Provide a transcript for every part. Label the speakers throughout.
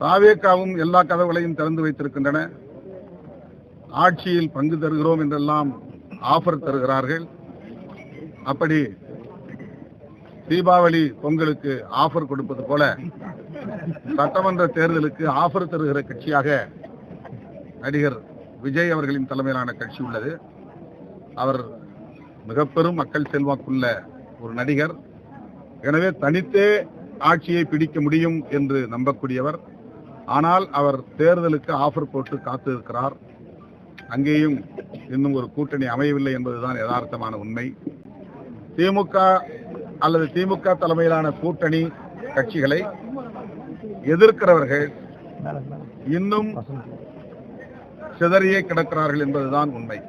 Speaker 1: தாவேகாவும் எல்லா கதவுகளையும் திறந்து வைத்திருக்கின்றன. ஆட்சியில் பங்கு தருகிறோம் என்றெல்லாம் ஆஃபர் தருகிறார்கள். அப்படி தீபாவளி பொங்கலுக்கு ஆஃபர் கொடுப்பது போல சட்டமன்ற தேர்தலுக்கு ஆஃபர் தருகிற கட்சியாக நடிகர் விஜய் அவர்களின் தலைமையிலான கட்சி உள்ளது. அவர் மிக பெரும் மக்கள் செல்வாக்குள்ள ஒரு நடிகர். எனவே தனித்தே ஆட்சியை பிடிக்க முடியும் என்று நம்பக்கூடியவர். ஆனால் அவர் தேர்தலுக்கு ஆஃபர் போட்டு காத்து இருக்கிறார். அங்கேயும் இன்னும் ஒரு கூட்டணி அமையவில்லை என்பதுதான் யதார்த்தமான உண்மை. திமுக அல்லது திமுக தலைமையிலான கூட்டணி கட்சிகளை எதிர்க்கிறவர்கள் இன்னும் சிதறியே கிடக்கிறார்கள் என்பதுதான் உண்மை.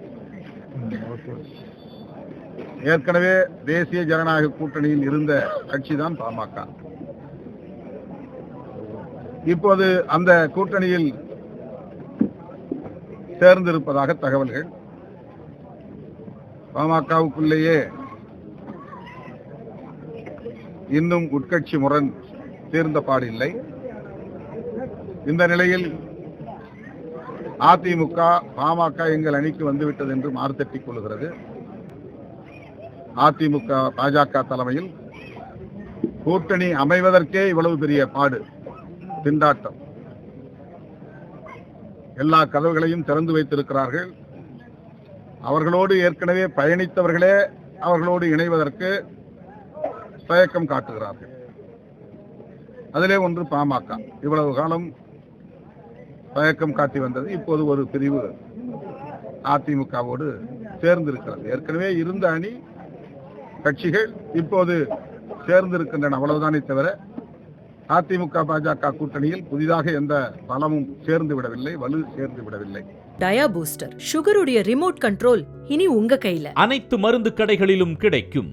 Speaker 1: ஏற்கனவே தேசிய ஜனநாயக கூட்டணியில் இருந்த கட்சிதான் பாமக. இப்போது அந்த கூட்டணியில் சேர்ந்திருப்பதாக தகவல்கள். பாமகவுக்குள்ளேயே இன்னும் உட்கட்சி முரண் தீர்ந்த பாடில்லை. இந்த நிலையில் அதிமுக பாமக எங்கள் அணிக்கு வந்துவிட்டது என்று மார்த்தட்டிக் கொள்கிறது. அதிமுக பாஜக தலைமையில் கூட்டணி அமைவதற்கே இவ்வளவு பெரிய பாடு, திண்டாட்டம். எல்லா கதவுகளையும் திறந்து வைத்திருக்கிறார்கள். அவர்களோடு ஏற்கனவே பயணித்தவர்களே அவர்களோடு இணைவதற்கு தயக்கம் காட்டுகிறார்கள். அதிலே ஒன்று பாமக. இவ்வளவு காலம் தயக்கம் காட்டி வந்தது. இப்போது ஒரு பிரிவு அதிமுகவோடு சேர்ந்திருக்கிறது. ஏற்கனவே இருந்த அணி கட்சிகள் இப்போது சேர்ந்திருக்கின்றன, அவ்வளவுதானே தவிர அதிமுக பாஜக கூட்டணியில் புதிதாக எந்த பலமும் சேர்ந்து விடவில்லை, வலு சேர்ந்து விடவில்லை.
Speaker 2: டயா பூஸ்டர் சுகருடைய ரிமோட் கண்ட்ரோல் இனி உங்க கையில.
Speaker 3: அனைத்து மருந்து கடைகளிலும் கிடைக்கும்.